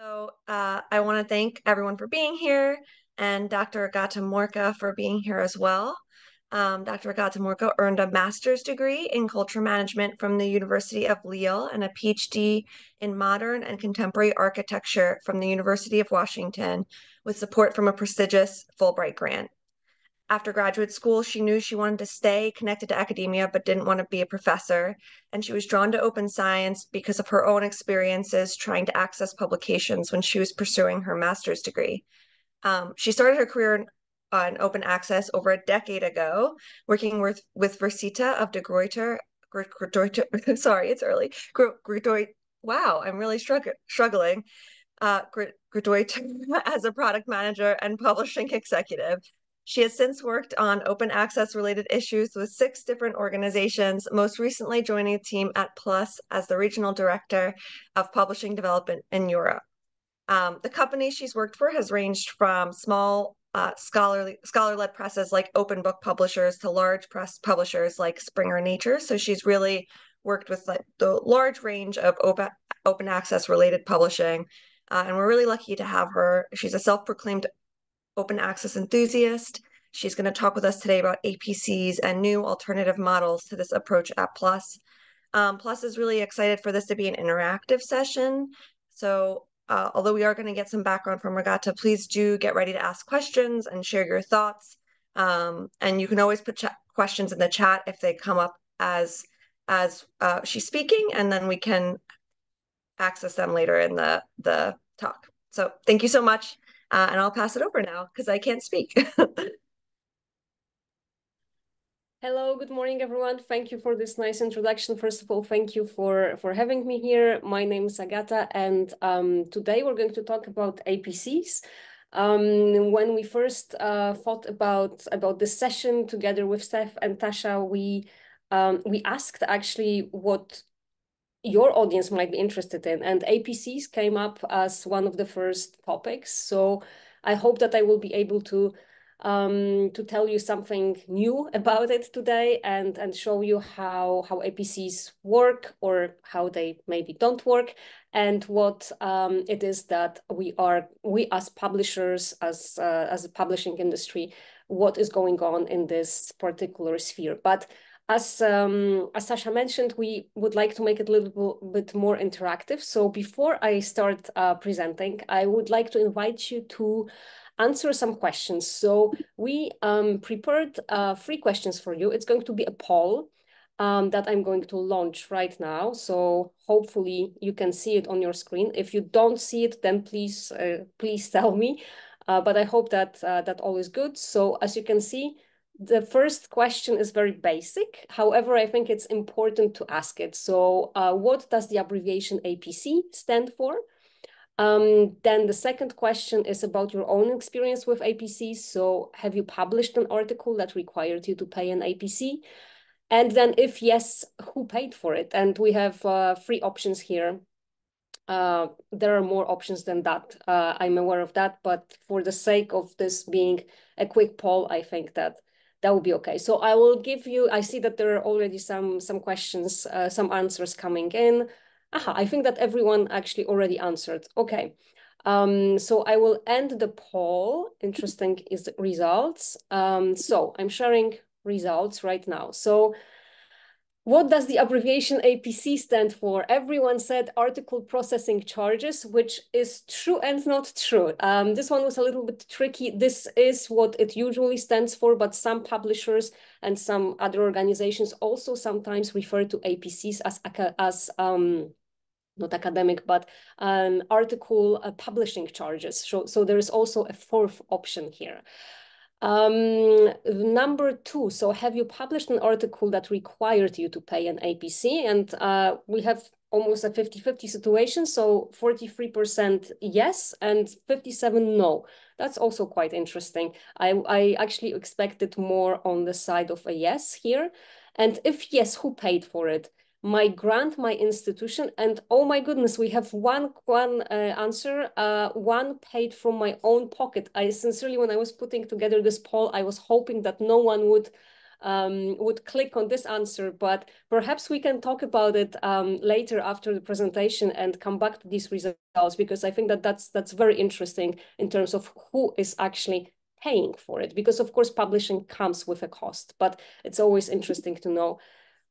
I want to thank everyone for being here and Dr. Agata Morka for being here as well. Dr. Agata Morka earned a master's degree in culture management from the University of Lille and a PhD in modern and contemporary architecture from the University of Washington with support from a prestigious Fulbright grant. After graduate school, she knew she wanted to stay connected to academia, but didn't want to be a professor. And she was drawn to open science because of her own experiences trying to access publications when she was pursuing her master's degree. She started her career in open access over a decade ago, working with Versita of De Gruyter, sorry, it's early. Wow, I'm really struggling. Gruyter as a product manager and publishing executive. She has since worked on open access related issues with 6 different organizations, most recently joining a team at PLOS as the regional director of publishing development in Europe. The company she's worked for has ranged from small scholar-led presses like Open Book Publishers to large press publishers like Springer Nature. So she's really worked with like the large range of open access related publishing. And we're really lucky to have her. She's a self-proclaimed open access enthusiast. She's going to talk with us today about APCs and new alternative models to this approach at PLOS. PLOS is really excited for this to be an interactive session. So although we are going to get some background from Agata, please do get ready to ask questions and share your thoughts. And you can always put questions in the chat if they come up as she's speaking, and then we can access them later in the talk. So thank you so much. And I'll pass it over now because I can't speak. Hello, good morning, everyone. Thank you for this nice introduction. First of all, thank you for having me here. My name is Agata, and today we're going to talk about APCs. When we first thought about this session together with Steph and Tasha, we asked actually what your audience might be interested in, and APCs came up as one of the first topics. So I hope that I will be able to tell you something new about it today and show you how APCs work or how they maybe don't work, and what it is that we as publishers, as a publishing industry, what is going on in this particular sphere. But as Sasha mentioned, we would like to make it a little bit more interactive. So before I start presenting, I would like to invite you to answer some questions. So we prepared 3 questions for you. It's going to be a poll that I'm going to launch right now. So hopefully you can see it on your screen. If you don't see it, then please tell me. But I hope that that all is good. So as you can see, the first question is very basic. However, I think it's important to ask it. So what does the abbreviation APC stand for? Then the second question is about your own experience with APCs. So have you published an article that required you to pay an APC? And then if yes, who paid for it? And we have 3 options here. There are more options than that. I'm aware of that, but for the sake of this being a quick poll, I think that will be okay. So I will give you, I see that there are already some questions, some answers coming in. I think that everyone actually already answered. Okay. So I will end the poll. Interesting is the results. So I'm sharing results right now. So what does the abbreviation APC stand for? Everyone said article processing charges, which is true and not true. This one was a little bit tricky. This is what it usually stands for, but some publishers and some other organizations also sometimes refer to APCs as not academic, but article publishing charges. So there is also a 4th option here. Number 2, so have you published an article that required you to pay an APC? And we have almost a 50-50 situation, so 43% yes and 57% no. That's also quite interesting. I actually expected more on the side of a yes here. And if yes, who paid for it? My grant, my institution, and oh my goodness, we have one answer, one paid from my own pocket. I sincerely, when I was putting together this poll, I was hoping that no one would would click on this answer, but perhaps we can talk about it later after the presentation and come back to these results, because I think that that's very interesting in terms of who is actually paying for it, because of course publishing comes with a cost, but it's always interesting to know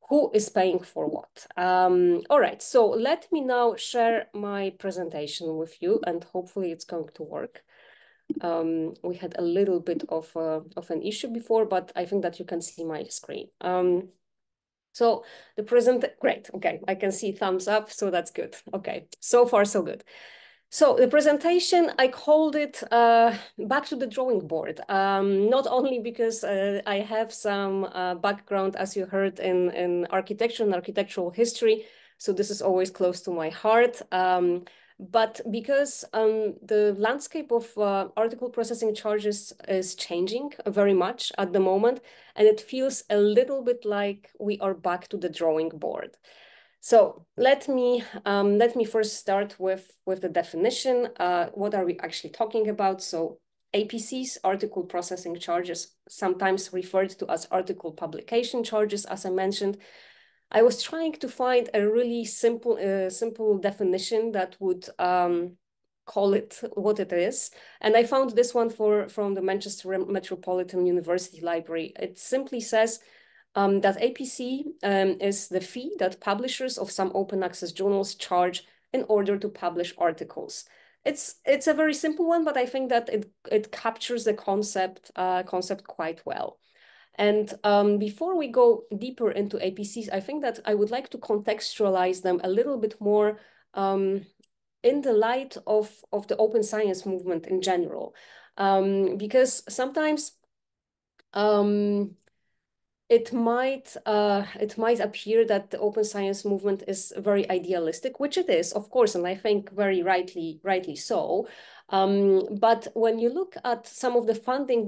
who is paying for what. All right, so let me now share my presentation with you, and hopefully it's going to work. We had a little bit of an issue before, but I think that you can see my screen. So the great, okay, I can see thumbs up, so that's good. Okay, so far so good. So the presentation, I called it Back to the Drawing Board, not only because I have some background, as you heard, in architecture and architectural history, so this is always close to my heart, but because the landscape of article processing charges is changing very much at the moment, and it feels a little bit like we are back to the drawing board. So let me first start with the definition. What are we actually talking about? So APCs, article processing charges, sometimes referred to as article publication charges, as I mentioned. I was trying to find a really simple definition that would call it what it is. And I found this one from the Manchester Metropolitan University Library. It simply says, that APC is the fee that publishers of some open access journals charge in order to publish articles. It's a very simple one, but I think that it captures the concept quite well. And before we go deeper into APCs, I think that I would like to contextualize them a little bit more in the light of the open science movement in general, because sometimes it might appear that the open science movement is very idealistic, which it is, of course, and I think very rightly so. But when you look at some of the founding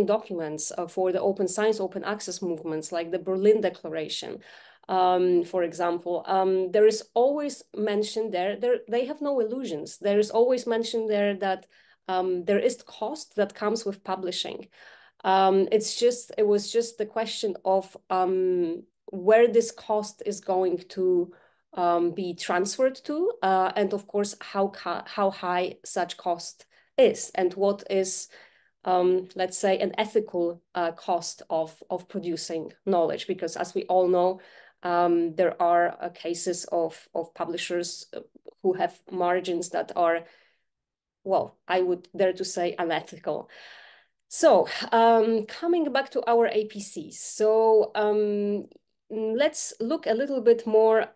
documents for the open science, open access movements, like the Berlin Declaration, for example, there is always mentioned there, they have no illusions. There is always mentioned there that there is cost that comes with publishing. It was just the question of where this cost is going to be transferred to, and of course, how high such cost is, and what is, let's say, an ethical cost of producing knowledge. Because as we all know, there are cases of publishers who have margins that are, well, I would dare to say, unethical. So coming back to our APCs, so let's look a little bit more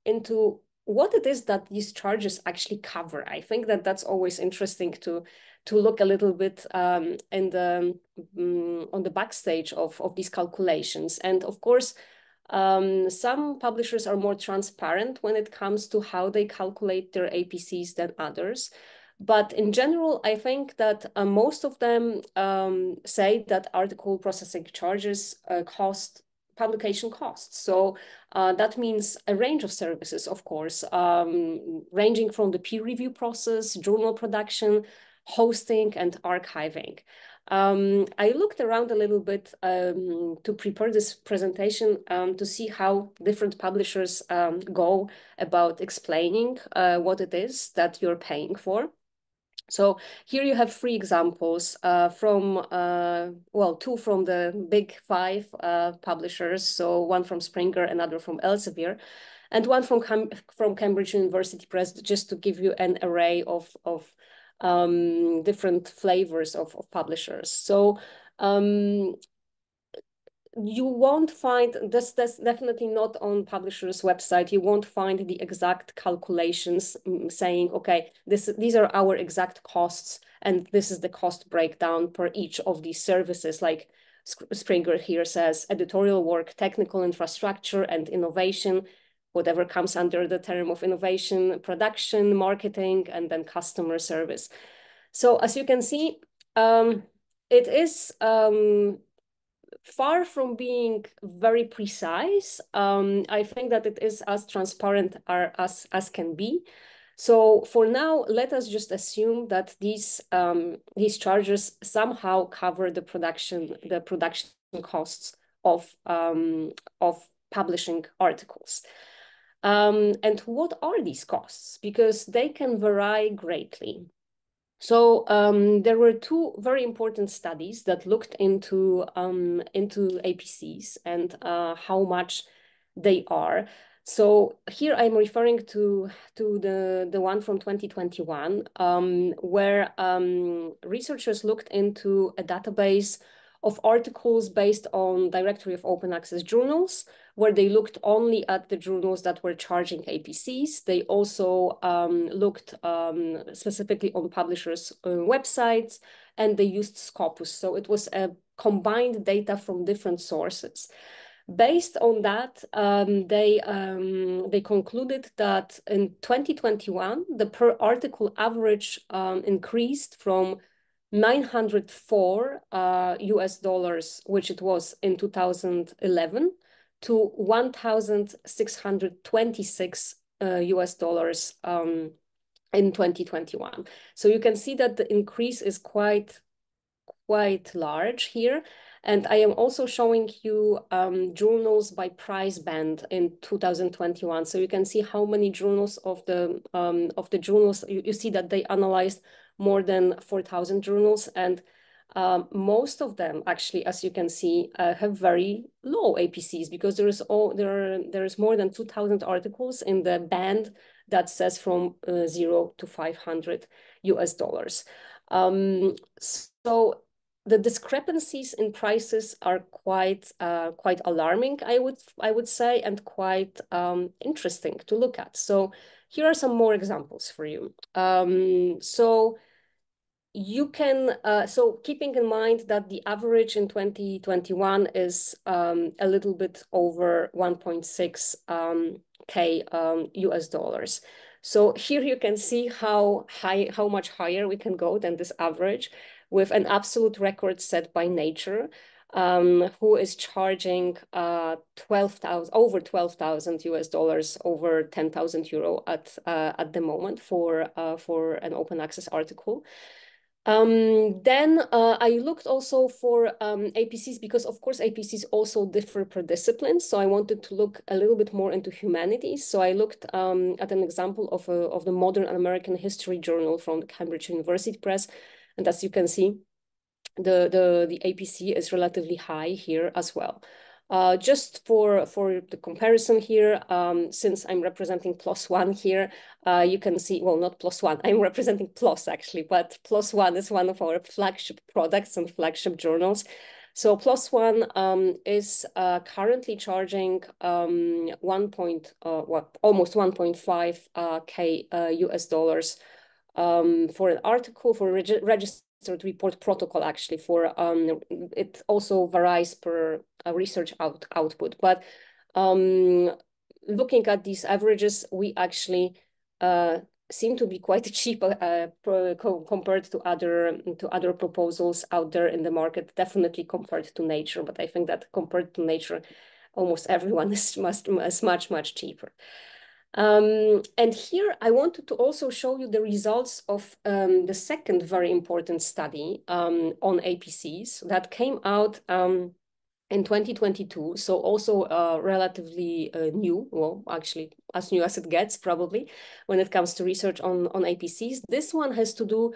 into what it is that these charges actually cover. I think that that's always interesting to look a little bit in the on the backstage of these calculations. And of course, some publishers are more transparent when it comes to how they calculate their APCs than others. But in general, I think that most of them say that article processing charges cost publication costs. So that means a range of services, of course, ranging from the peer review process, journal production, hosting, and archiving. I looked around a little bit to prepare this presentation to see how different publishers go about explaining what it is that you're paying for. So here you have 3 examples from, well, 2 from the big 5 publishers. So one from Springer, another from Elsevier, and one from Cambridge University Press, just to give you an array of different flavors of publishers. So you won't find that's definitely not on publisher's website. You won't find the exact calculations saying, okay, these are our exact costs, and this is the cost breakdown per each of these services. Like Springer here says, editorial work, technical infrastructure, and innovation, whatever comes under the term of innovation, production, marketing, and then customer service. So as you can see, it is far from being very precise. I think that it is as transparent as can be. So for now, let us just assume that these charges somehow cover the production costs of publishing articles. And what are these costs? Because they can vary greatly. So there were two very important studies that looked into APCs and how much they are. So here I'm referring to the one from 2021, where researchers looked into a database of articles based on directory of open access journals, where they looked only at the journals that were charging APCs. They also looked specifically on publishers' websites, and they used Scopus. So it was a combined data from different sources. Based on that, they concluded that in 2021, the per article average increased from 904 US dollars, which it was in 2011, to 1,626 US dollars in 2021. So you can see that the increase is quite large here. And I am also showing you journals by price band in 2021. So you can see how many journals of the journals, you see that they analyzed more than 4,000 journals, and most of them actually, as you can see, have very low APCs, because there is more than 2,000 articles in the band that says from 0 to 500 US dollars. So the discrepancies in prices are quite alarming, I would say, and quite interesting to look at. So here are some more examples for you. So you can, so keeping in mind that the average in 2021 is a little bit over 1.6 K US dollars. So here you can see how much higher we can go than this average, with an absolute record set by Nature, who is charging over 12,000 US dollars, over 10,000 euro at the moment for an open access article. Then I looked also for APCs, because of course APCs also differ per discipline. So I wanted to look a little bit more into humanities. So I looked at an example of the Modern American History Journal from the Cambridge University Press. And as you can see, the APC is relatively high here as well. Just for the comparison here, since I'm representing PLOS One here, you can see, well, not PLOS One, I'm representing PLOS actually, but PLOS One is one of our flagship products and flagship journals. So PLOS One is currently charging almost 1.5 K US dollars for an article, for registered report protocol, actually. For it also varies per research output, but looking at these averages, we actually seem to be quite cheap compared to other proposals out there in the market, definitely compared to Nature, but I think that compared to Nature, almost everyone is much cheaper. And here I wanted to also show you the results of the second very important study on APCs that came out in 2022. So also relatively new, well, actually as new as it gets probably when it comes to research on APCs. This one has to do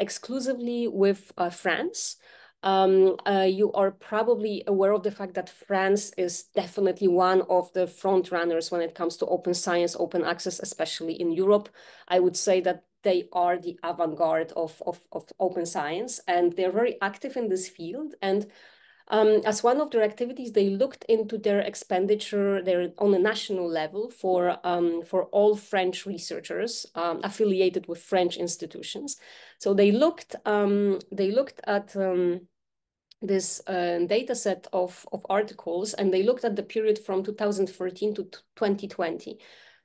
exclusively with France. You are probably aware of the fact that France is definitely one of the front runners when it comes to open science, open access, especially in Europe. I would say that they are the avant-garde of open science, and they're very active in this field. And as one of their activities, they looked into their expenditure on a national level for all French researchers affiliated with French institutions. So they looked at this data set of articles, and they looked at the period from 2013 to 2020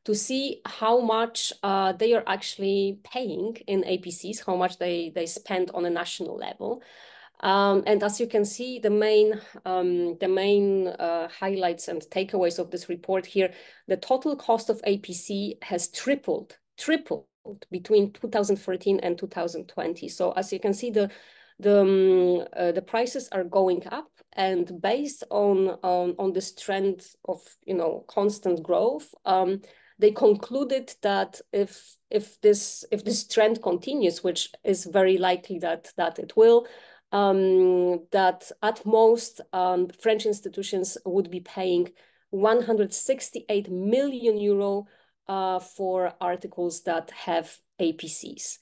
to see how much they are actually paying in APCs, how much they spend on a national level. And as you can see, the main highlights and takeaways of this report here, the total cost of APC has tripled between 2013 and 2020. So as you can see, the prices are going up, and based on this trend of constant growth, they concluded that if this trend continues, which is very likely that it will, that at most French institutions would be paying 168 million euro for articles that have APCs.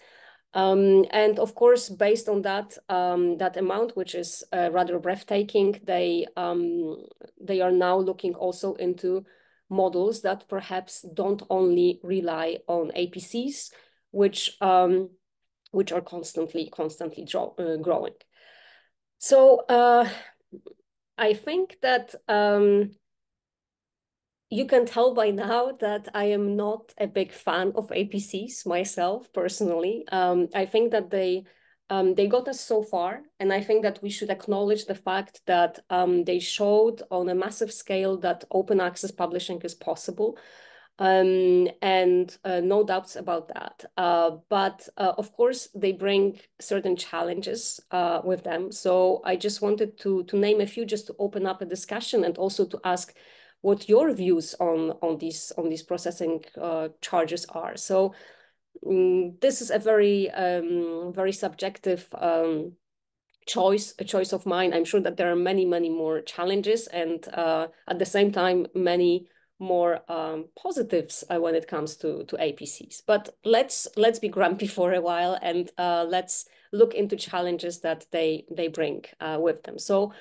And of course, based on that that amount, which is rather breathtaking, they are now looking also into models that perhaps don't only rely on APCs, which are constantly growing. So I think that you can tell by now that I am not a big fan of APCs myself, personally. I think that they got us so far, and I think that we should acknowledge the fact that they showed on a massive scale that open access publishing is possible. And no doubts about that. But of course, they bring certain challenges with them. So I just wanted to name a few, just to open up a discussion, and also to ask what your views on these processing charges are. So this is a very very subjective choice of mine. I'm sure that there are many more challenges, and at the same time many more positives when it comes to APCs. But let's be grumpy for a while, and let's look into challenges that they bring with them. So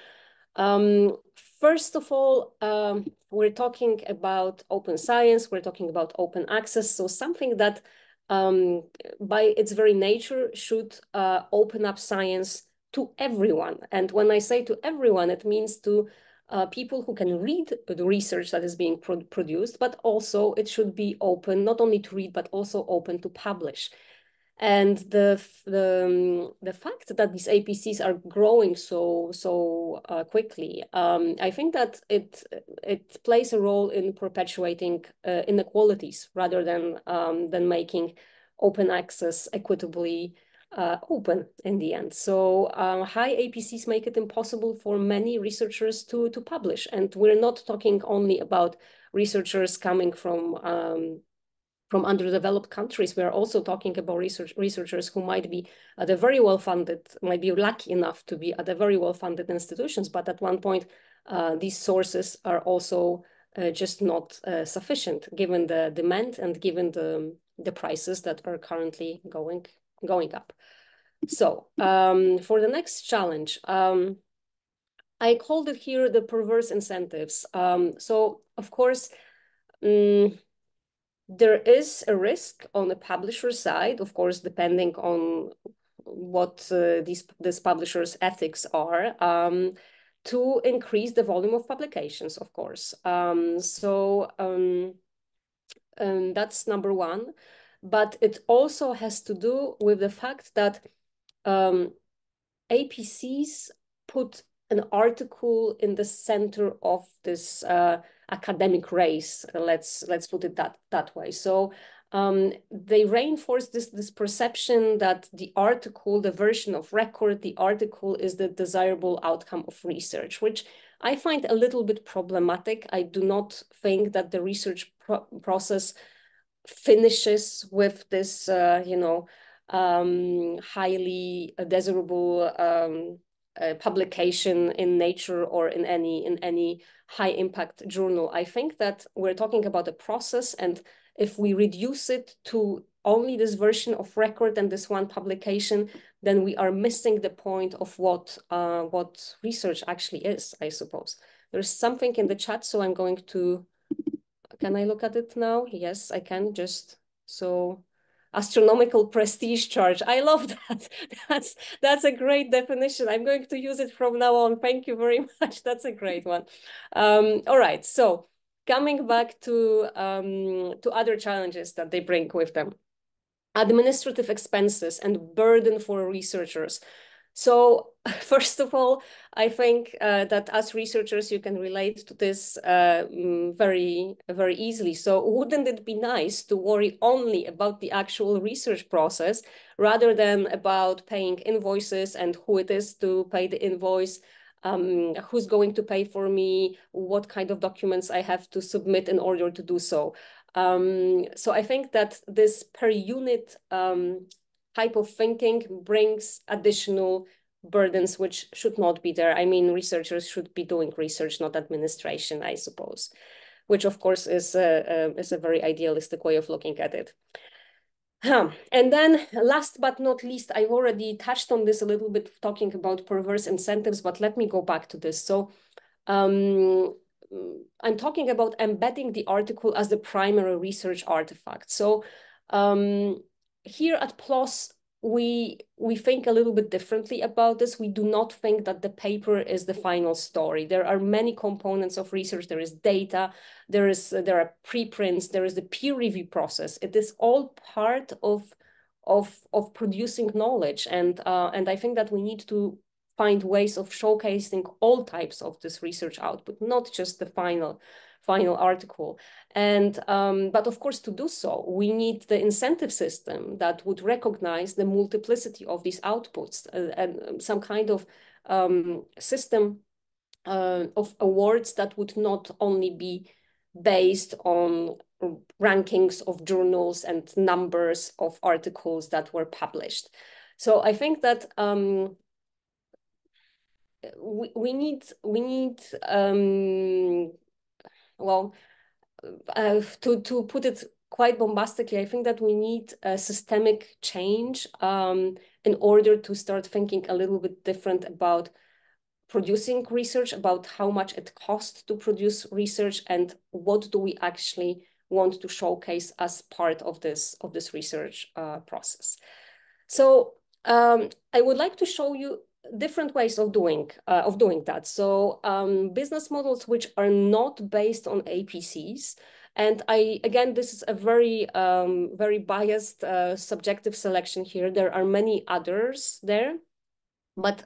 first of all, we're talking about open science, we're talking about open access, so something that by its very nature should open up science to everyone. And when I say to everyone, it means to people who can read the research that is being produced, but also it should be open not only to read, but also open to publish. And the fact that these APCs are growing so quickly, I think that it plays a role in perpetuating inequalities rather than making open access equitably open in the end. So high APCs make it impossible for many researchers to publish, and we're not talking only about researchers coming from underdeveloped countries. We're also talking about researchers who might be at a very well-funded, might be lucky enough to be at a very well-funded institutions, but at one point, these sources are also just not sufficient, given the demand and given the prices that are currently going up. So for the next challenge, I called it here the perverse incentives. So of course, there is a risk on the publisher side, of course, depending on what this publisher's ethics are, to increase the volume of publications, of course. That's number one. But it also has to do with the fact that APCs put an article in the center of this academic race. Let's put it that way. So they reinforce this perception that the article, the version of record, the article is the desirable outcome of research, which I find a little bit problematic. I do not think that the research process finishes with this, highly desirable publication in Nature or in any high impact journal. I think that we're talking about a process, and if we reduce it to only this version of record and this one publication, then we are missing the point of what research actually is, I suppose. There's something in the chat, so I'm going to, can I look at it now? Yes, I can. Just so astronomical prestige charge. I love that. That's a great definition. I'm going to use it from now on. Thank you very much. That's a great one. All right. So coming back to other challenges that they bring with them. Administrative expenses and burden for researchers. So first of all, I think that as researchers, you can relate to this very, very easily. So wouldn't it be nice to worry only about the actual research process rather than about paying invoices and who it is to pay the invoice, who's going to pay for me, what kind of documents I have to submit in order to do so. So I think that this per unit type of thinking brings additional burdens which should not be there. I mean, researchers should be doing research, not administration, I suppose, which of course is a very idealistic way of looking at it. And then last but not least, I've already touched on this a little bit talking about perverse incentives, but let me go back to this. So I'm talking about embedding the article as the primary research artifact. So here at PLOS, we think a little bit differently about this. We do not think that the paper is the final story. There are many components of research. There is data, there are preprints, there is the peer review process. It is all part of producing knowledge, and I think that we need to find ways of showcasing all types of this research output, not just the final article. And but of course, to do so, we need the incentive system that would recognize the multiplicity of these outputs, and some kind of system of awards that would not only be based on rankings of journals and numbers of articles that were published. So I think that we need well, to put it quite bombastically, I think that we need a systemic change in order to start thinking a little bit different about producing research, about how much it costs to produce research, and what do we actually want to showcase as part of this research process. So I would like to show you different ways of doing that. So business models which are not based on APCs. And again, this is a very, very biased subjective selection here. There are many others there, but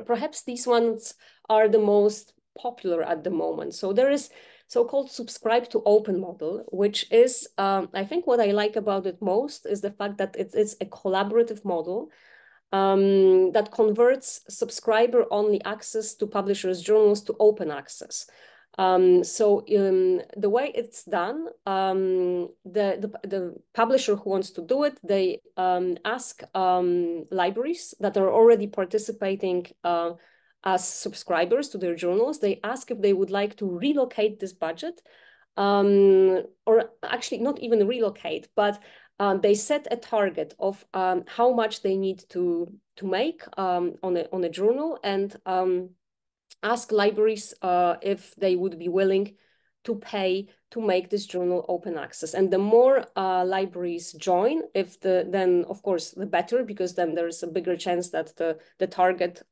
perhaps these ones are the most popular at the moment. So there is so-called subscribe to open model, which is, I think what I like about it most is the fact that it's a collaborative model that converts subscriber-only access to publishers' journals to open access. So the way it's done, the publisher who wants to do it, they ask libraries that are already participating as subscribers to their journals. They ask if they would like to relocate this budget, or actually not even relocate, but they set a target of how much they need to make on a journal, and ask libraries if they would be willing to pay to make this journal open access. And the more libraries join, then of course the better, because then there's a bigger chance that the target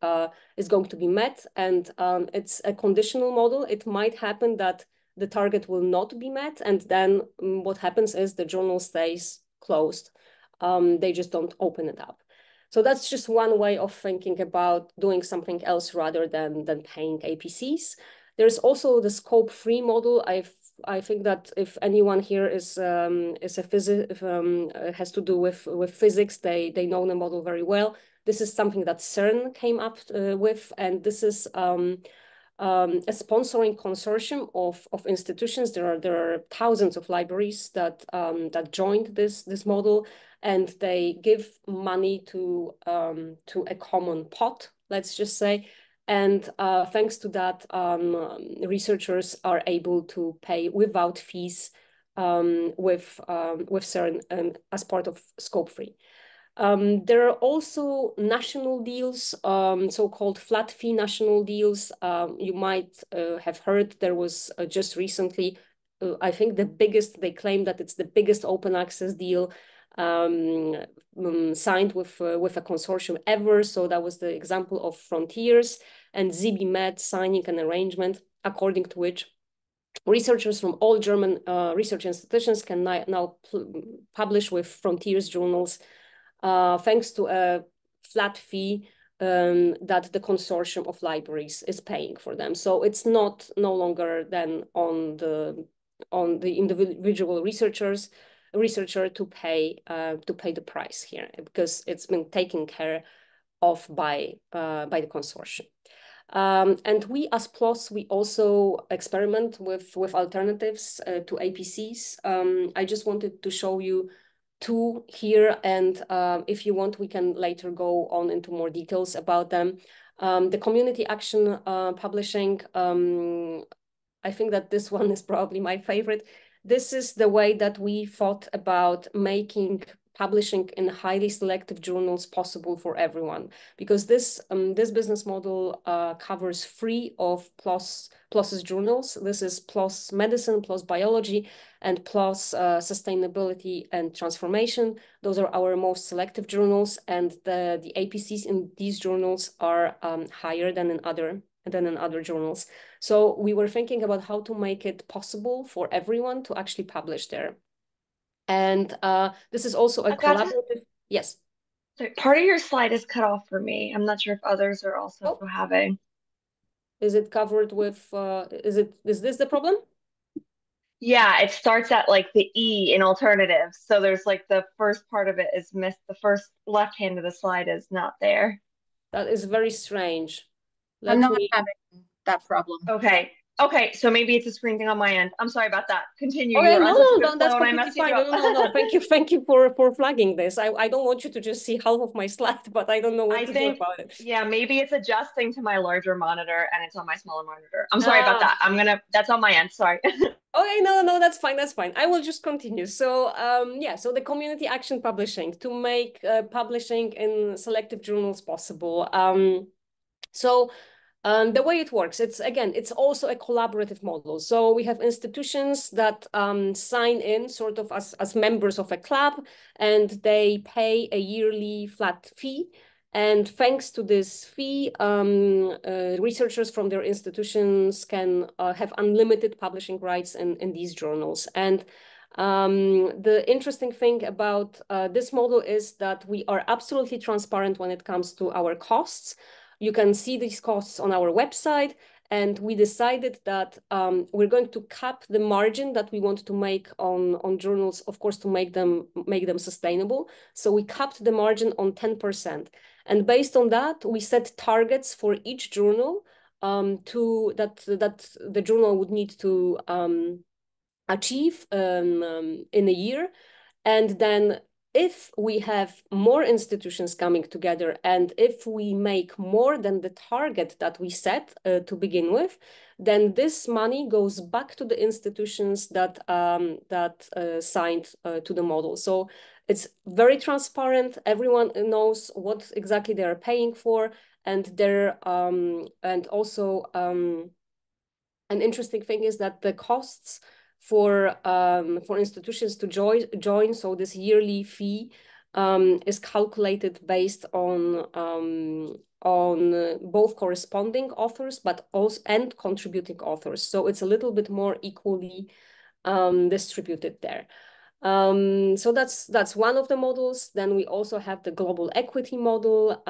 is going to be met. And it's a conditional model. It might happen that the target will not be met, and then what happens is the journal stays closed. They just don't open it up. So that's just one way of thinking about doing something else rather than paying APCs. There's also the scope-free model. I think that if anyone here is a physicist, has to do with physics, they know the model very well. This is something that CERN came up with, and this is a sponsoring consortium of institutions. There are thousands of libraries that joined this model, and they give money to a common pot, let's just say. And thanks to that, researchers are able to pay without fees with CERN as part of scope free. There are also national deals, so-called flat fee national deals. You might have heard there was just recently, I think they claim that it's the biggest open access deal signed with a consortium ever. So that was the example of Frontiers and ZB signing an arrangement according to which researchers from all German research institutions can now publish with Frontiers journals thanks to a flat fee that the consortium of libraries is paying for them. So it's no longer then on the individual researcher to pay the price here, because it's been taken care of by the consortium. And we as PLOS, we also experiment with alternatives to APCs. I just wanted to show you two here, and if you want, we can later go on into more details about them. The community action publishing, I think that this one is probably my favorite. This is the way that we thought about making publishing in highly selective journals possible for everyone, because this business model covers 3 of PLOS's journals. This is PLOS Medicine, PLOS Biology, and PLOS Sustainability and Transformation. Those are our most selective journals, and the APCs in these journals are higher than in other journals. So we were thinking about how to make it possible for everyone to actually publish there. And this is also a Agata, collaborative. Yes. sorry, part of your slide is cut off for me. I'm not sure if others are also Oh, having. is it covered with? Is this the problem? Yeah, it starts at like the E in alternatives. So there's like the first part of it is missed. The first left hand of the slide is not there. That is very strange. I'm Let not me. having that problem. Okay. Okay, so maybe it's a screen thing on my end. I'm sorry about that. Continue. You Okay, were on no, such a no, good no, that's flow and I completely messed you fine. up. No, no, no. Thank you for flagging this. I don't want you to just see half of my slide, but I don't know what I to do think, about it. yeah, maybe it's adjusting to my larger monitor and it's on my smaller monitor. I'm sorry about Ah, that. That's on my end. Sorry. okay, no, no, that's fine. That's fine. I will just continue. So, yeah, so the community action publishing to make publishing in selective journals possible. So the way it works, it's also a collaborative model. So we have institutions that sign in sort of as members of a club, and they pay a yearly flat fee. And thanks to this fee, researchers from their institutions can have unlimited publishing rights in these journals. And the interesting thing about this model is that we are absolutely transparent when it comes to our costs. You can see these costs on our website, and we decided that we're going to cap the margin that we want to make on journals, of course, to make them sustainable. So we capped the margin on 10%. And based on that, we set targets for each journal that the journal would need to achieve in a year. And then if we have more institutions coming together, and if we make more than the target that we set to begin with, then this money goes back to the institutions that signed to the model. So it's very transparent. Everyone knows what exactly they are paying for, and and also an interesting thing is that the costs for institutions to join, so this yearly fee is calculated based on both corresponding authors, but also and contributing authors. So it's a little bit more equally distributed there. So that's one of the models. Then we also have the global equity model,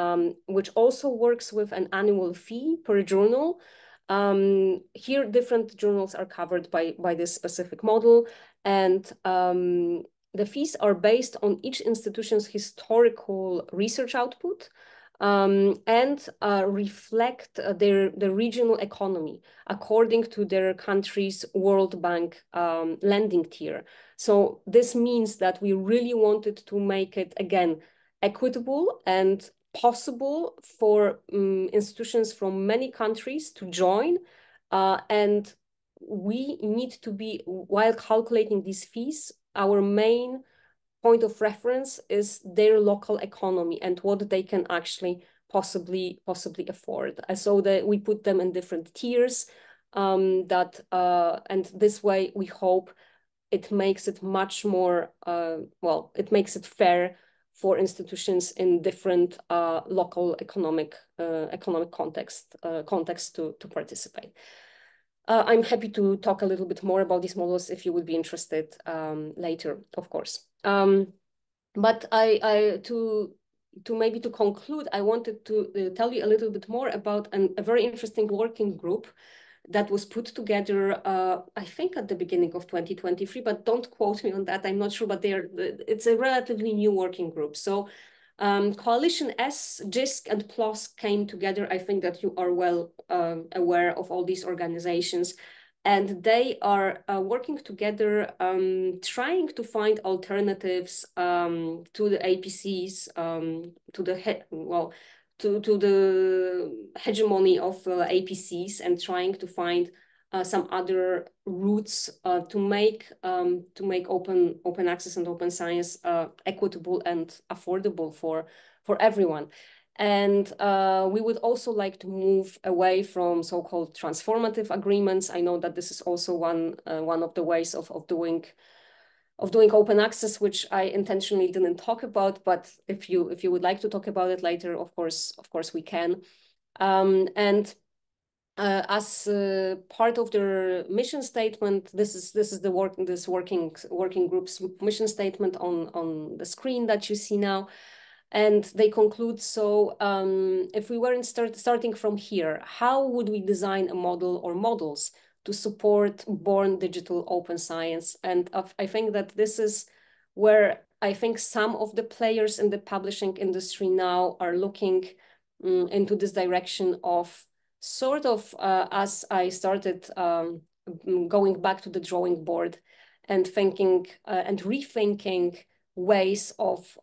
which also works with an annual fee per journal. Here, different journals are covered by this specific model, and the fees are based on each institution's historical research output and reflect the regional economy according to their country's World Bank lending tier. So this means that we really wanted to make it, again, equitable and possible for institutions from many countries to join. And we need to be, while calculating these fees, our main point of reference is their local economy and what they can actually possibly afford. So that we put them in different tiers and this way we hope it makes it much more, it makes it fair for institutions in different local economic context to participate. I'm happy to talk a little bit more about these models if you would be interested later, of course. But maybe to conclude, I wanted to tell you a little bit more about a very interesting working group that was put together, I think at the beginning of 2023, but don't quote me on that. I'm not sure, but it's a relatively new working group. So Coalition S, GISC, and PLOS came together. I think that you are well aware of all these organizations. And they are working together, trying to find alternatives to the APCs, to the hegemony of APCs, and trying to find some other routes to make open access and open science equitable and affordable for everyone. And we would also like to move away from so-called transformative agreements. I know that this is also one of the ways of doing open access, which I intentionally didn't talk about. But if you would like to talk about it later, of course we can. And as part of their mission statement, this is the working group's mission statement on the screen that you see now. And they conclude, so if we weren't starting from here, how would we design a model or models to support born digital open science? And I think that this is where I think some of the players in the publishing industry now are looking into this direction of sort of, as I started going back to the drawing board and thinking and rethinking ways of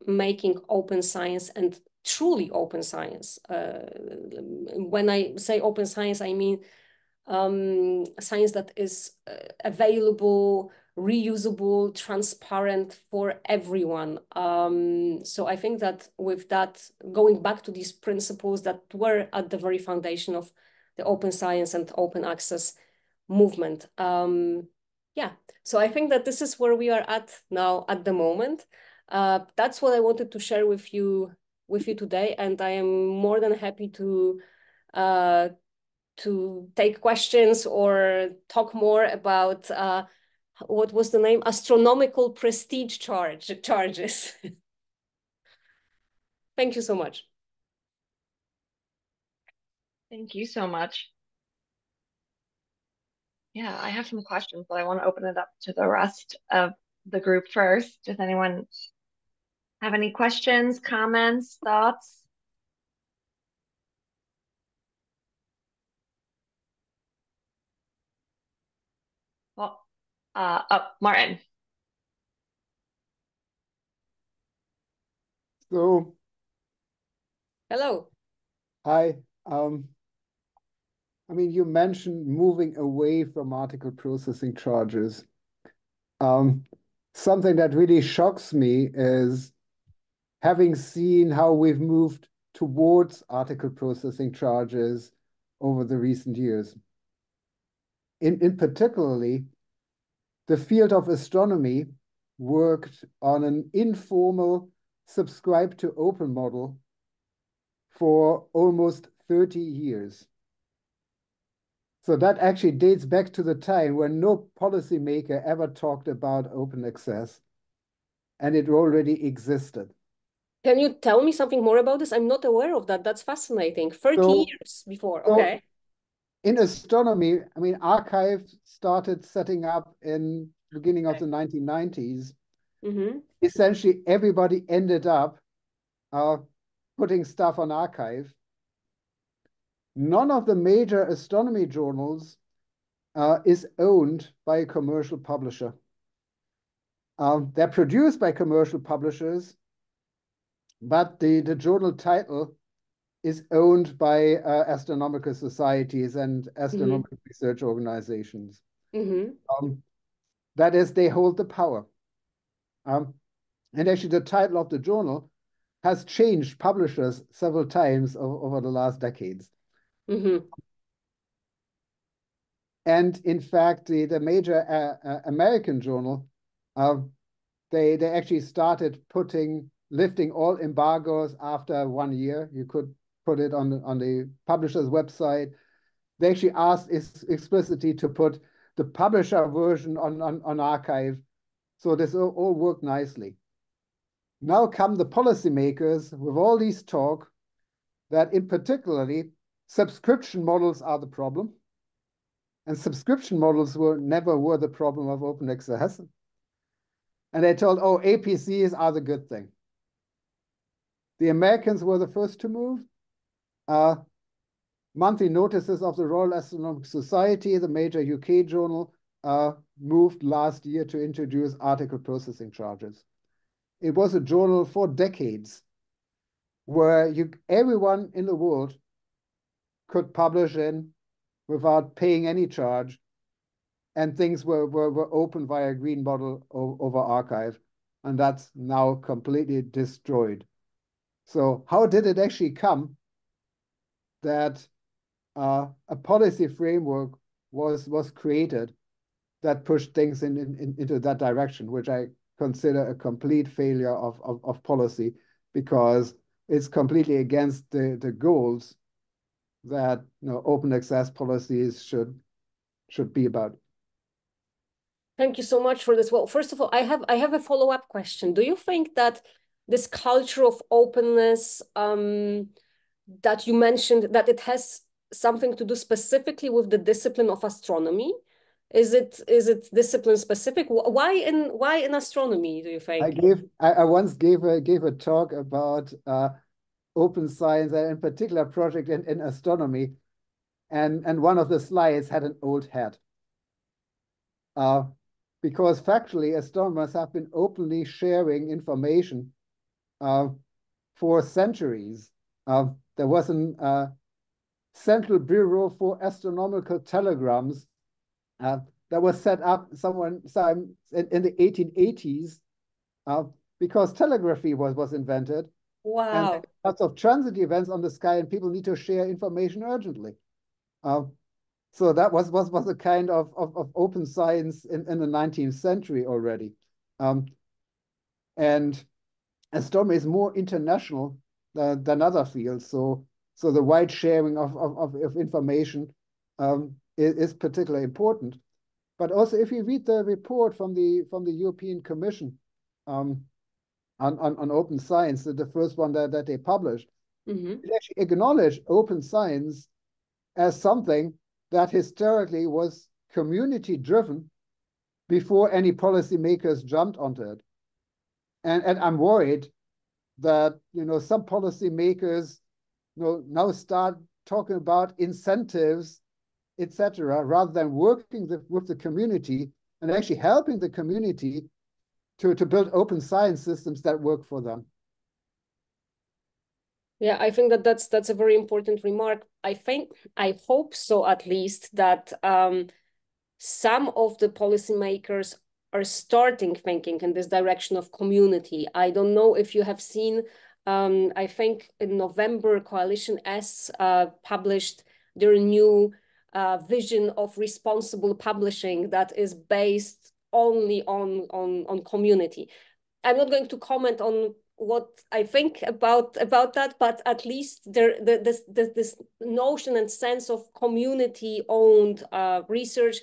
making open science and truly open science. When I say open science, I mean science that is available, reusable, transparent for everyone. So I think that with that, going back to these principles that were at the very foundation of the open science and open access movement. Yeah, so I think that this is where we are at now at the moment. That's what I wanted to share with you today, and I am more than happy to take questions or talk more about what was the name? Astronomical prestige charges. Thank you so much. Thank you so much. Yeah, I have some questions, but I want to open it up to the rest of the group first. Does anyone have any questions, comments, thoughts? Well, Martin. So, Hello. hi. I mean, you mentioned moving away from article processing charges. Something that really shocks me is having seen how we've moved towards article processing charges over the recent years. In particularly, the field of astronomy worked on an informal subscribe to open model for almost 30 years. So that actually dates back to the time when no policymaker ever talked about open access, and it already existed. Can you tell me something more about this? I'm not aware of that. That's fascinating. 30 So, years before. so Okay. in astronomy, I mean, archives started setting up in the beginning of the 1990s. Mm-hmm. Essentially, everybody ended up putting stuff on archive. None of the major astronomy journals is owned by a commercial publisher. They're produced by commercial publishers, but the journal title is owned by astronomical societies and astronomical research organizations. That is, they hold the power. And actually, the title of the journal has changed publishers several times over the last decades. And in fact, the major American journal, they actually started lifting all embargoes after 1 year. You could put it on the publisher's website. They actually asked explicitly to put the publisher version on archive. So this all worked nicely. Now come the policymakers with all these talk that in particularly subscription models are the problem. And subscription models never were the problem of open access. And they told, oh, APCs are the good thing. The Americans were the first to move. Monthly notices of the Royal Astronomical Society, the major UK journal, moved last year to introduce article processing charges. It was a journal for decades where everyone in the world could publish in without paying any charge, and things were open via green model over archive, and that's now completely destroyed. So how did it actually come that a policy framework was created that pushed things into that direction, which I consider a complete failure of policy, because it's completely against the goals that open access policies should be about. Thank you so much for this. Well, first of all, I have a follow-up question. Do you think that this culture of openness that you mentioned, that it has something to do specifically with the discipline of astronomy? Is it discipline specific? Why in astronomy, do you think? I once gave a talk about open science, and in particular project in astronomy, and one of the slides had an old hat. Because factually, astronomers have been openly sharing information for centuries. There was a Central Bureau for Astronomical Telegrams that was set up some in the 1880s because telegraphy was invented. Wow. And lots of transit events on the sky, and people need to share information urgently. So that was a kind of open science in the 19th century already. And astronomy is more international than other fields. So the wide sharing of information is particularly important. But also, if you read the report from the European Commission on open science, the first one that they published, it actually acknowledged open science as something that historically was community driven before any policymakers jumped onto it. And I'm worried that some policymakers now start talking about incentives, etc., rather than working with the community and actually helping the community to build open science systems that work for them. Yeah, I think that's a very important remark. I hope so, at least, that some of the policymakers are starting thinking in this direction of community. I don't know if you have seen, I think in November, Coalition S published their new vision of responsible publishing that is based only on community. I'm not going to comment on what I think about that, but at least this notion and sense of community-owned research,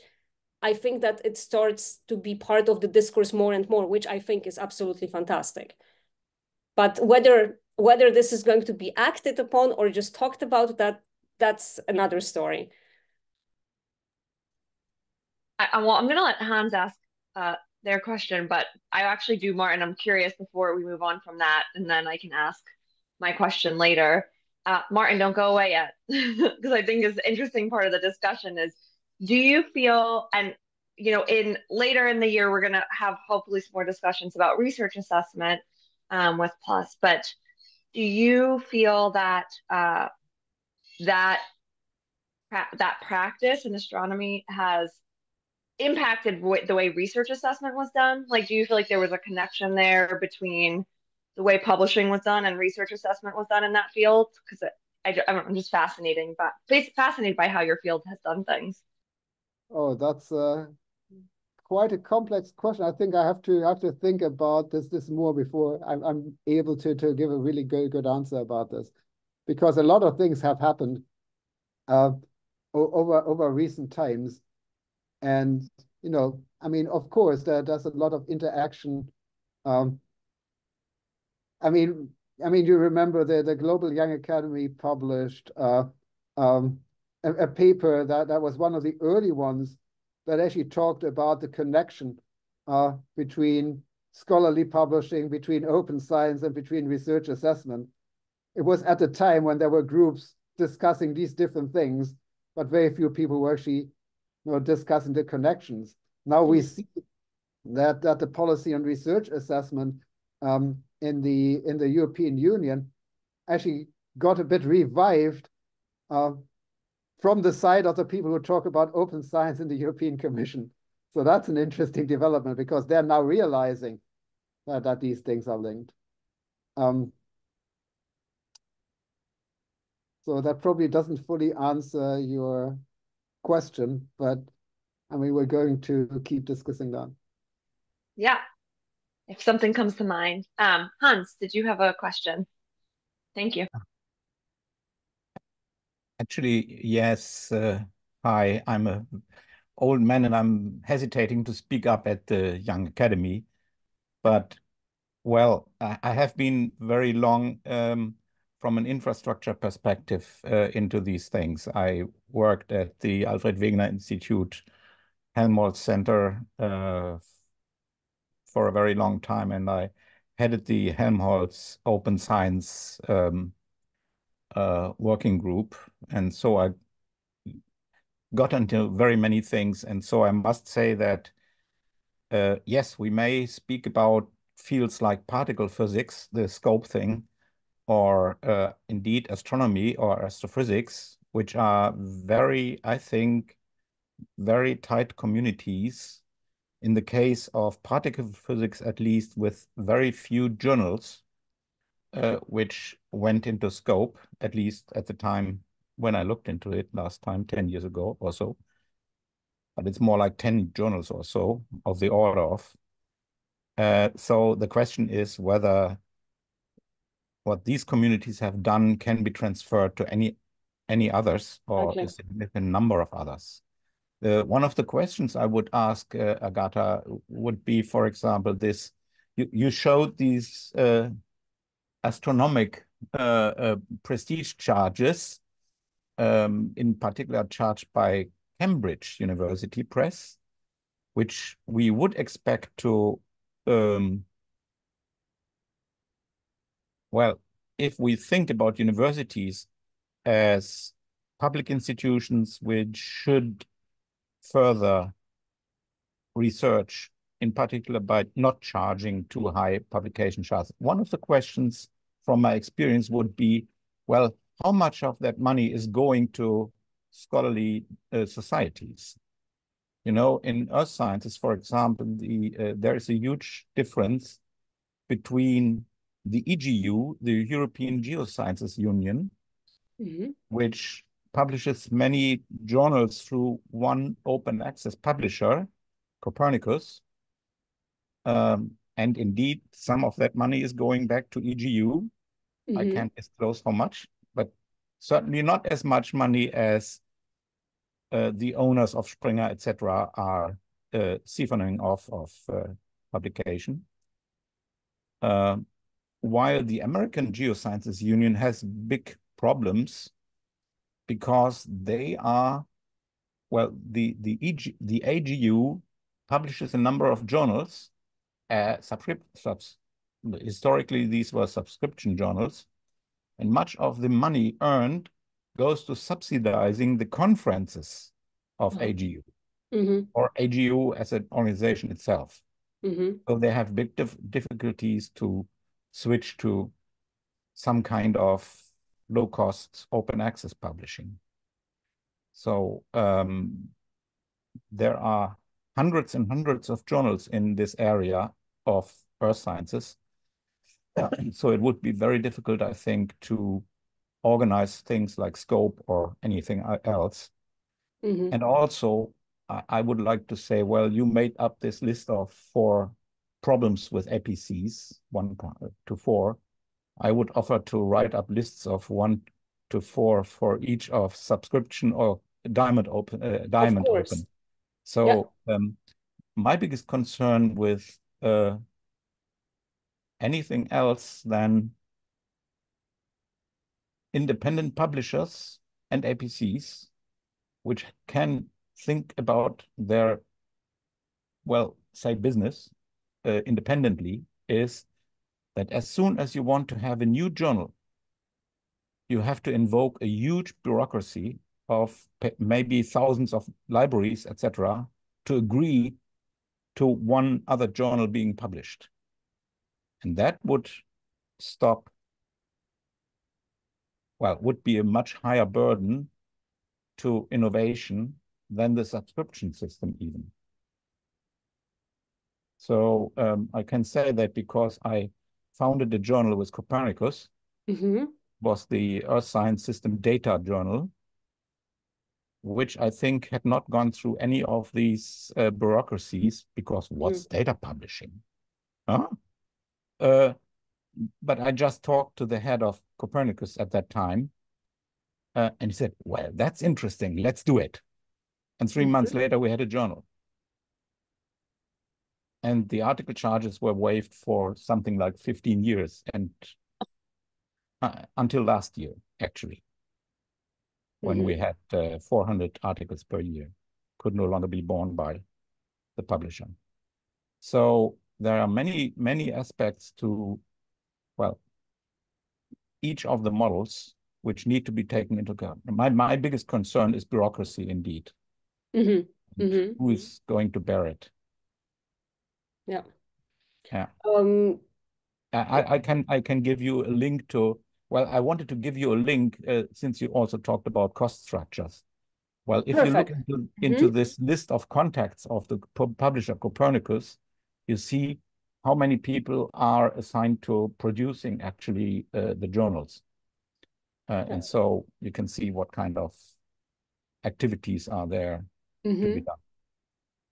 I think that it starts to be part of the discourse more and more, which I think is absolutely fantastic. But whether this is going to be acted upon or just talked about, that's another story. Well, I'm going to let Hans ask their question, but I actually do, Martin. I'm curious before we move on from that, and then I can ask my question later. Martin, don't go away yet, because I think is the interesting part of the discussion is, do you feel, and in later in the year, we're going to have hopefully some more discussions about research assessment with PLOS, but do you feel that that practice in astronomy has impacted the way research assessment was done? Like, do you feel like there was a connection there between the way publishing was done and research assessment was done in that field? Because I'm just fascinated by how your field has done things. Oh, that's quite a complex question. I think I have to think about this more before I'm able to give a really good answer about this, because a lot of things have happened over recent times. And, I mean, of course, there's a lot of interaction I mean, you remember the Global Young Academy published um, a paper that was one of the early ones that actually talked about the connection between scholarly publishing, between open science, and between research assessment. It was at the time when there were groups discussing these different things, but very few people were actually discussing the connections. Now we see that the policy on research assessment in the European Union actually got a bit revived from the side of the people who talk about open science in the European Commission. So that's an interesting development because they're now realizing that these things are linked. So that probably doesn't fully answer your question, but I mean, we're going to keep discussing that. Yeah, if something comes to mind. Hans, did you have a question? Thank you. Actually, yes. Hi, I'm a old man and I'm hesitating to speak up at the Young Academy. But, well, I have been very long from an infrastructure perspective into these things. I worked at the Alfred Wegener Institute, Helmholtz Center for a very long time, and I headed the Helmholtz Open Science working group. And so I got into very many things. And so I must say that, yes, we may speak about fields like particle physics, the scope thing, or indeed astronomy or astrophysics, which are very, I think, very tight communities. In the case of particle physics, at least, with very few journals, which went into scope, at least at the time when I looked into it last time, 10 years ago or so. But it's more like 10 journals or so of the order of. So the question is whether what these communities have done can be transferred to any others, or a significant number of others. One of the questions I would ask Agata would be, for example, this: you showed these astronomic prestige charges, in particular charged by Cambridge University Press, which we would expect to, well, if we think about universities as public institutions which should further research, in particular by not charging too high publication charges. One of the questions from my experience would be, well, how much of that money is going to scholarly societies? You know, in earth sciences, for example, there is a huge difference between the EGU, the European Geosciences Union, which publishes many journals through one open access publisher, Copernicus. And indeed, some of that money is going back to EGU. I can't disclose how much, but certainly not as much money as the owners of Springer, etc., are siphoning off of publication. While the American Geosciences Union has big problems because they are, well, the AGU publishes a number of journals. Historically, these were subscription journals, and much of the money earned goes to subsidizing the conferences of AGU or AGU as an organization itself. So they have big difficulties to switch to some kind of low-cost open access publishing. So there are hundreds and hundreds of journals in this area of earth sciences. So it would be very difficult, I think, to organize things like scope or anything else. And also, I would like to say, well, you made up this list of 4 problems with APCs, 1 to 4. I would offer to write up lists of 1 to 4 for each of subscription or diamond open. So my biggest concern with anything else than independent publishers and APCs, which can think about their, well, say business independently, is that as soon as you want to have a new journal, you have to invoke a huge bureaucracy of maybe thousands of libraries, etc., to agree to one other journal being published. And that would stop, well, would be a much higher burden to innovation than the subscription system even. So I can say that because I founded a journal with Copernicus, was the Earth Science System Data Journal, which I think had not gone through any of these bureaucracies, because what's data publishing? Huh? But I just talked to the head of Copernicus at that time, and he said, well, that's interesting, let's do it. And 3 months later, we had a journal. And the article charges were waived for something like 15 years, and until last year, actually, when we had 400 articles per year, could no longer be borne by the publisher. So there are many, many aspects to, well, each of the models which need to be taken into account. My biggest concern is bureaucracy, indeed. Who is going to bear it? Yeah. Yeah. I can give you a link to, well, I wanted to give you a link since you also talked about cost structures. Well, if you look into this list of contacts of the publisher Copernicus, you see how many people are assigned to producing actually the journals. And so you can see what kind of activities are there to be done.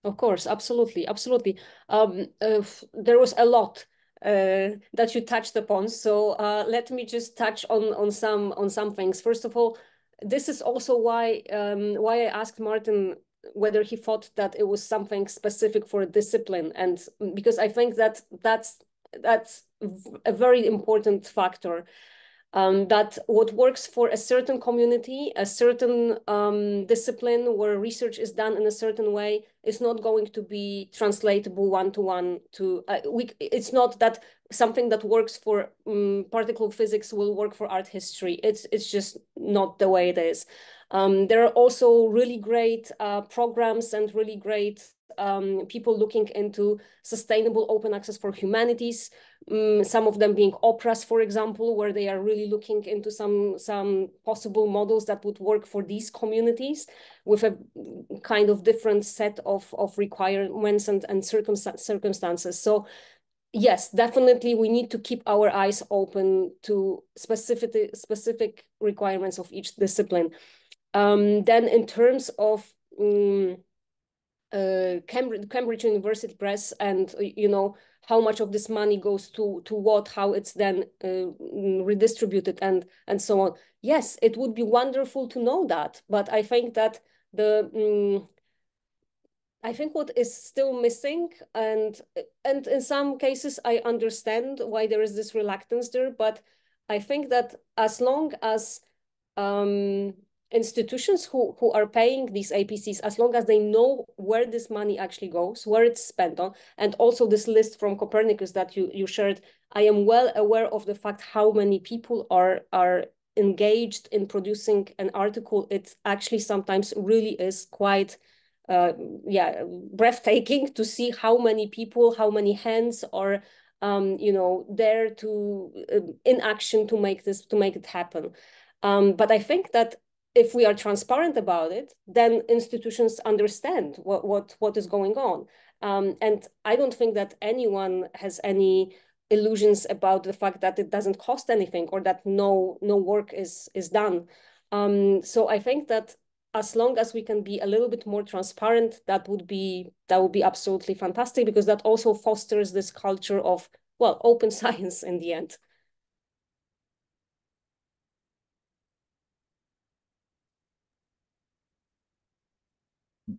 Of course, absolutely, absolutely. There was a lot that you touched upon, so let me just touch on some things. First of all, this is also why I asked Martin whether he thought that it was something specific for a discipline, and because I think that that's a very important factor. That what works for a certain community, a certain discipline where research is done in a certain way, is not going to be translatable one-to-one to, it's not that something that works for particle physics will work for art history. It's just not the way it is. There are also really great programs and really great people looking into sustainable open access for humanities. Some of them being operas, for example, where they are really looking into some possible models that would work for these communities with a kind of different set of requirements and circumstances. So yes, definitely we need to keep our eyes open to specific requirements of each discipline. Then in terms of Cambridge University Press and, you know, how much of this money goes to what, how it's then redistributed and so on. Yes, it would be wonderful to know that, but I think that I think what is still missing, and in some cases I understand why there is this reluctance there, but I think that as long as institutions who are paying these APCs, as long as they know where this money actually goes, where it's spent on, and also this list from Copernicus that you shared, I am well aware of the fact how many people are engaged in producing an article. It actually sometimes really is quite breathtaking to see how many people, how many hands are you know, there to in action to make it happen. But I think that if we are transparent about it, then institutions understand what is going on. And I don't think that anyone has any illusions about the fact that it doesn't cost anything or that no work is done. So I think that as long as we can be a little bit more transparent, that would be absolutely fantastic, because that also fosters this culture of, well, open science in the end.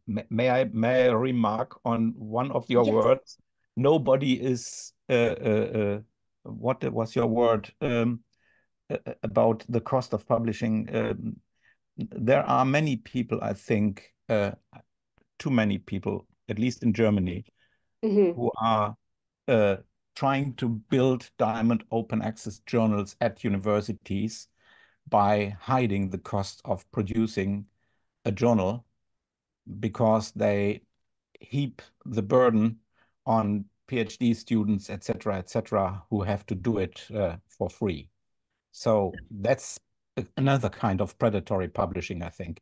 May I remark on one of your words? Nobody is what was your word about the cost of publishing? There are many people, I think, too many people, at least in Germany, who are trying to build diamond open access journals at universities by hiding the cost of producing a journal, because they heap the burden on PhD students, et cetera, who have to do it for free. So that's another kind of predatory publishing, I think.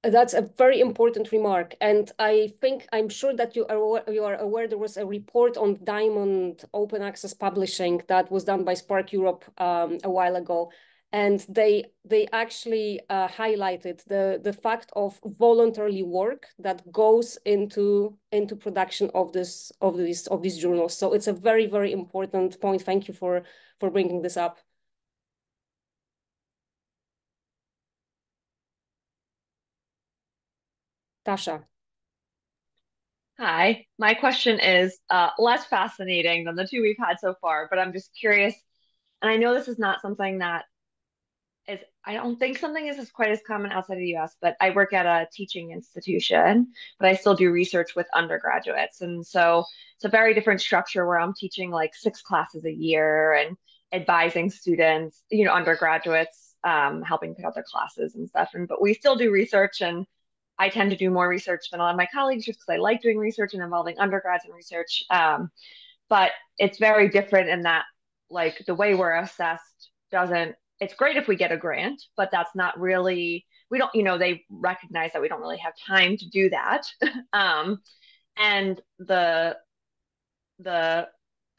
That's a very important remark, and I'm sure that you are aware there was a report on diamond open access publishing that was done by Spark Europe a while ago, and they actually highlighted the fact of voluntary work that goes into production of these journals. So it's a very, very important point. Thank you for bringing this up. Tasha. Hi, my question is less fascinating than the two we've had so far, but I'm just curious. And I know this is not something that is, I don't think something is quite as common outside of the US, but I work at a teaching institution, but I still do research with undergraduates. And so it's a very different structure where I'm teaching like 6 classes a year and advising students, undergraduates, helping pick out their classes and stuff. But we still do research, and I tend to do more research than a lot of my colleagues just because I like doing research and involving undergrads in research. But it's very different in that, like, the way we're assessed doesn't, it's great if we get a grant, but that's not really, we don't, they recognize that we don't really have time to do that. And the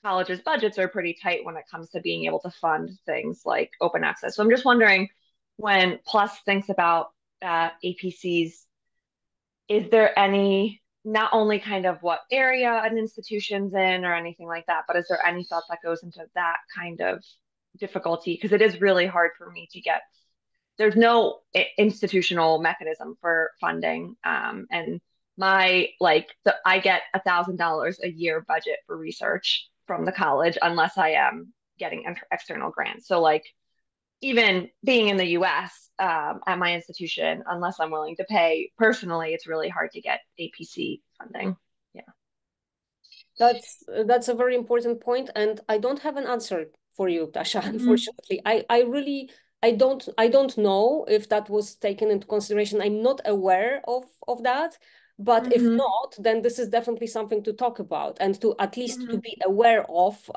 college's budgets are pretty tight when it comes to being able to fund things like open access. So I'm just wondering, when PLOS thinks about APCs, is there any, not only kind of what area an institution's in or anything like that, but is there any thought that goes into that kind of difficulty? Because it is really hard for me to get, there's no institutional mechanism for funding. And I get $1,000 a year budget for research from the college unless I am getting external grants. So like, even being in the US at my institution, unless I'm willing to pay personally, it's really hard to get APC funding. Yeah. That's a very important point, and I don't have an answer for you, Tasha. Mm-hmm. Unfortunately, I don't know if that was taken into consideration. I'm not aware of that. But if not, then this is definitely something to talk about and to at least to be aware of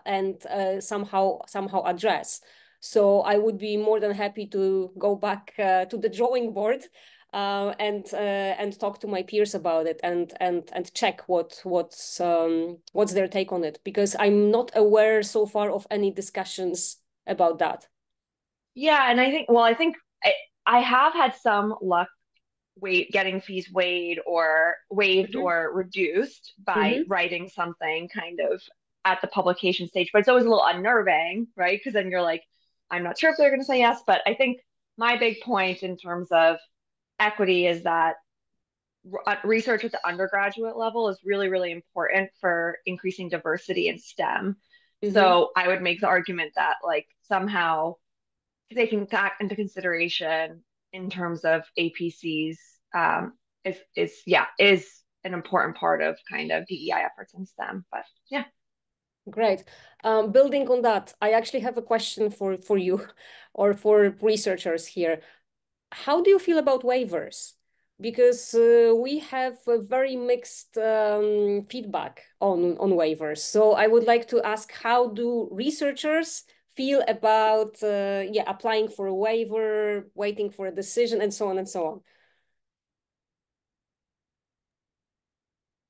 and somehow address. So I would be more than happy to go back to the drawing board and talk to my peers about it and check what's their take on it, because I'm not aware so far of any discussions about that. Yeah, and I think I have had some luck getting fees waived or reduced by writing something kind of at the publication stage, but it's always a little unnerving, right? Because then you're like, I'm not sure if they're going to say yes. But I think my big point in terms of equity is that research at the undergraduate level is really, really important for increasing diversity in STEM. So I would make the argument that like somehow taking that into consideration in terms of APCs is an important part of kind of DEI efforts in STEM. But yeah. Great. Building on that, I actually have a question for you or for researchers here. How do you feel about waivers? Because we have a very mixed feedback on waivers. So I would like to ask, how do researchers feel about applying for a waiver, waiting for a decision, and so on and so on?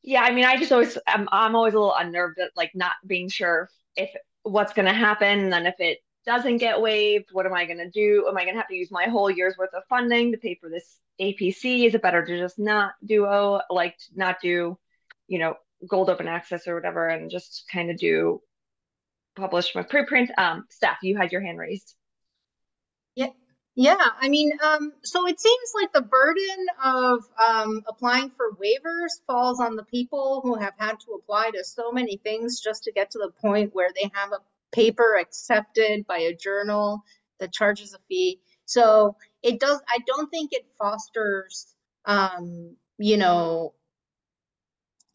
Yeah, I mean, I'm always a little unnerved at like not being sure if what's going to happen. And then if it doesn't get waived, what am I going to do? Am I going to have to use my whole year's worth of funding to pay for this APC? Is it better to just not do, gold open access or whatever, and just kind of publish my preprint? Steph, you had your hand raised. Yeah. I mean, so it seems like the burden of applying for waivers falls on the people who have had to apply to so many things just to get to the point where they have paper accepted by a journal that charges a fee. So it does, I don't think it fosters, you know,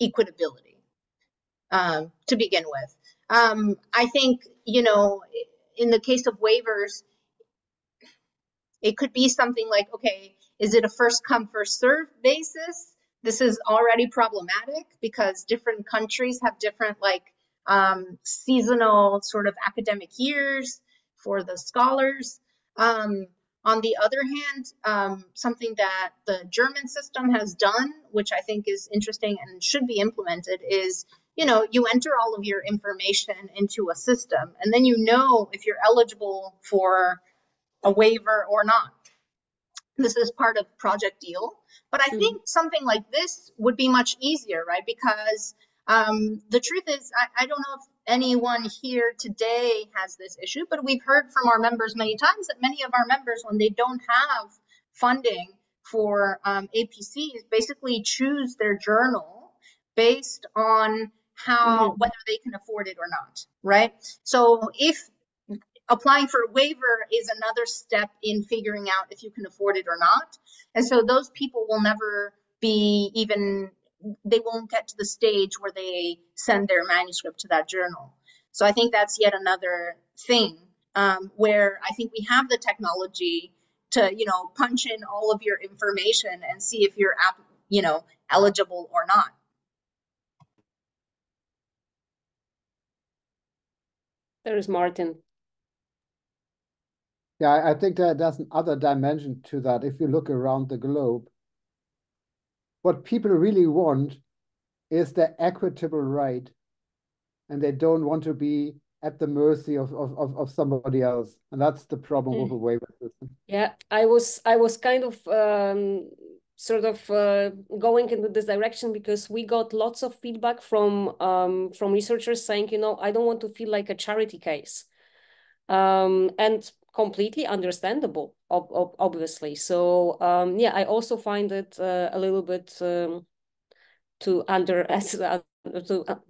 equitability to begin with. I think, you know, in the case of waivers, it could be something like, okay, is it a first come, first serve basis? This is already problematic because different countries have different like seasonal sort of academic years for the scholars. On the other hand, something that the German system has done, which I think is interesting and should be implemented, is, you know, you enter all of your information into a system, and then you know if you're eligible for a waiver or not. This is part of Project Deal. But I think something like this would be much easier, right? Because the truth is, I don't know if anyone here today has this issue, but we've heard from our members many times that many of our members, when they don't have funding for APCs, basically choose their journal based on how whether they can afford it or not, right? So if applying for a waiver is another step in figuring out if you can afford it or not. And so those people will never be even, they won't get to the stage where they send their manuscript to that journal. So I think that's yet another thing where I think we have the technology to, you know, punch in all of your information and see if you're, you know, eligible or not. There is Martin. Yeah, I think that there's another dimension to that. If you look around the globe, what people really want is the equitable right, and they don't want to be at the mercy of somebody else. And that's the problem with a waiver system. Yeah, I was kind of sort of going into this direction because we got lots of feedback from researchers saying, you know, I don't want to feel like a charity case, and completely understandable, obviously. So yeah, I also find it a little bit to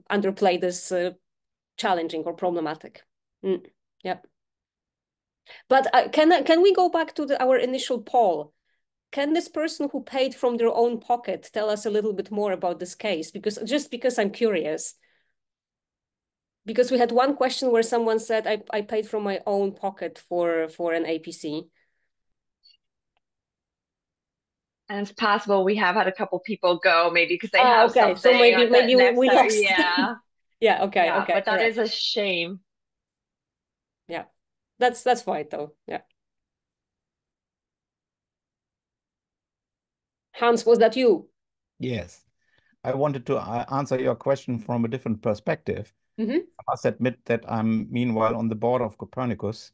underplay this challenging or problematic. Yeah. But can we go back to our initial poll? Can this person who paid from their own pocket tell us a little bit more about this case? Because I'm curious. Because we had one question where someone said, I paid from my own pocket for an APC. And it's possible we have had a couple people go, maybe because they have okay. something. So maybe we lost. Yeah. Yeah. Okay. Yeah, okay. but that correct. is a shame. Yeah, that's fine though. Yeah. Hans, was that you? Yes. I wanted to answer your question from a different perspective. I must admit that I'm meanwhile on the board of Copernicus,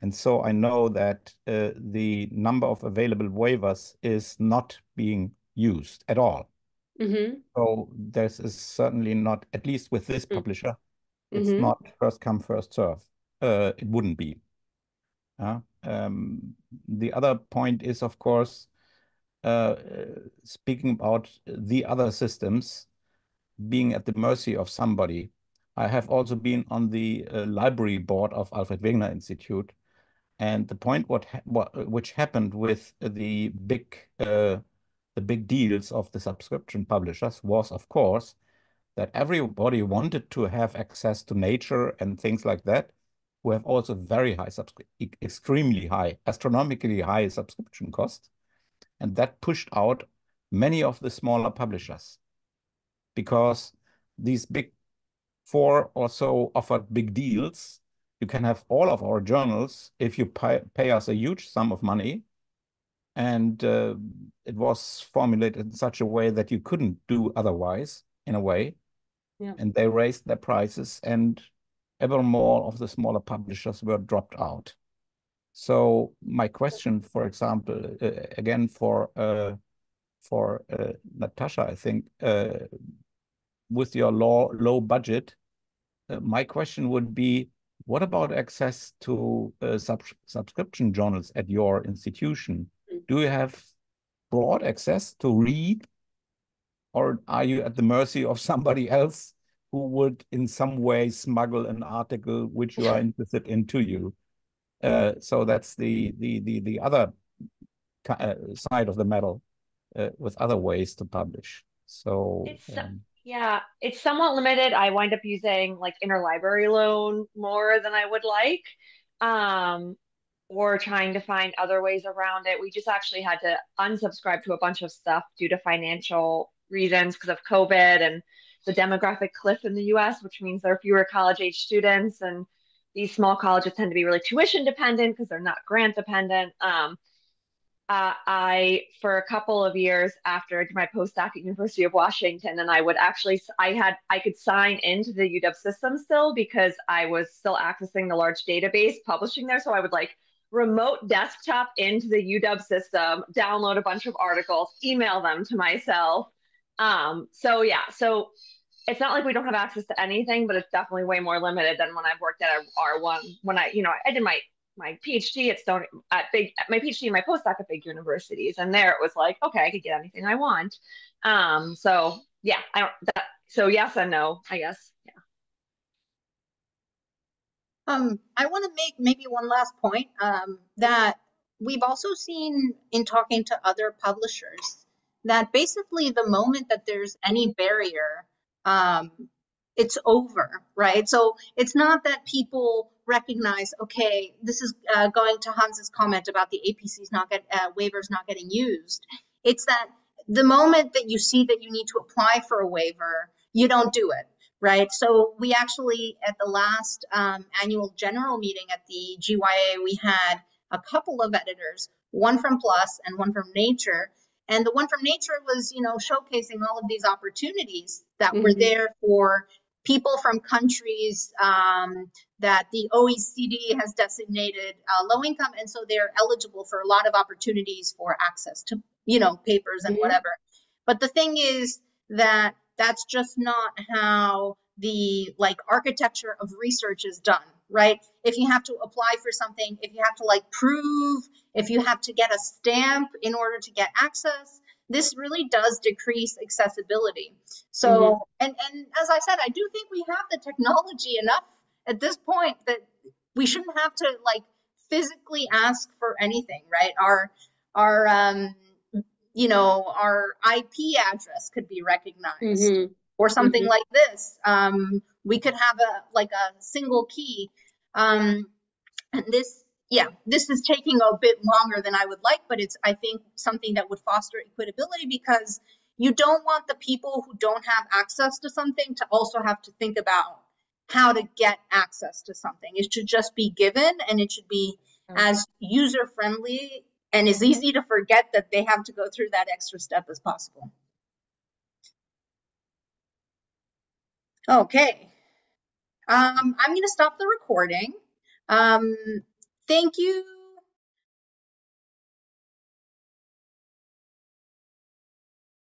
and so I know that the number of available waivers is not being used at all. So this is certainly not, at least with this publisher, it's not first come, first serve. It wouldn't be. The other point is, of course, speaking about the other systems being at the mercy of somebody. I have also been on the library board of Alfred Wegener Institute, and the point which happened with the big deals of the subscription publishers was, of course, that everybody wanted to have access to nature and things like that, who have also very high, extremely high, astronomically high subscription costs. And that pushed out many of the smaller publishers because these big four or so offered big deals. You can have all of our journals if you pay us a huge sum of money. And it was formulated in such a way that you couldn't do otherwise, in a way. Yeah. And they raised their prices, and ever more of the smaller publishers were dropped out. So my question, for example, again for Natasha, I think, with your low budget, my question would be, what about access to subscription journals at your institution? Do you have broad access to read, or are you at the mercy of somebody else who would in some way smuggle an article which you are interested in to you. So that's the other side of the medal, with other ways to publish. So yeah, it's somewhat limited. I wind up using like interlibrary loan more than I would like, or trying to find other ways around it. We just actually had to unsubscribe to a bunch of stuff due to financial reasons because of COVID and the demographic cliff in the US, which means there are fewer college age students, and these small colleges tend to be really tuition dependent because they're not grant dependent. For a couple of years after I did my postdoc at University of Washington, and I could sign into the UW system still because I was still accessing the large database publishing there. So I would like remote desktop into the UW system, download a bunch of articles, email them to myself. So it's not like we don't have access to anything, but it's definitely way more limited than when I've worked at R1. When I did my PhD at my PhD and my postdoc at big universities, and there it was like, okay, I could get anything I want. So yeah, so yes and no, I guess. Yeah. I want to make maybe one last point, that we've also seen in talking to other publishers that basically the moment that there's any barrier, it's over, right? So it's not that people recognize, okay, this is going to Hans's comment about the APCs waivers not getting used. It's that the moment that you see that you need to apply for a waiver, you don't do it. Right. So we actually, at the last annual general meeting at the GYA, we had a couple of editors, one from PLOS and one from Nature. And the one from Nature was, showcasing all of these opportunities that were there for people from countries that the OECD has designated low income. And so they're eligible for a lot of opportunities for access to, papers and whatever. But the thing is that that's just not how the architecture of research is done, right? If you have to apply for something, if you have to prove, if you have to get a stamp in order to get access, this really does decrease accessibility. So, and as I said, I do think we have the technology enough at this point that we shouldn't have to physically ask for anything, right? Our IP address could be recognized or something like this. We could have a single key. And this is taking a bit longer than I would like, but it's, I think, something that would foster equitability, because you don't want the people who don't have access to something to also have to think about how to get access to something. It should just be given, and it should be as user-friendly and as easy to forget that they have to go through that extra step as possible. Okay. I'm going to stop the recording. Thank you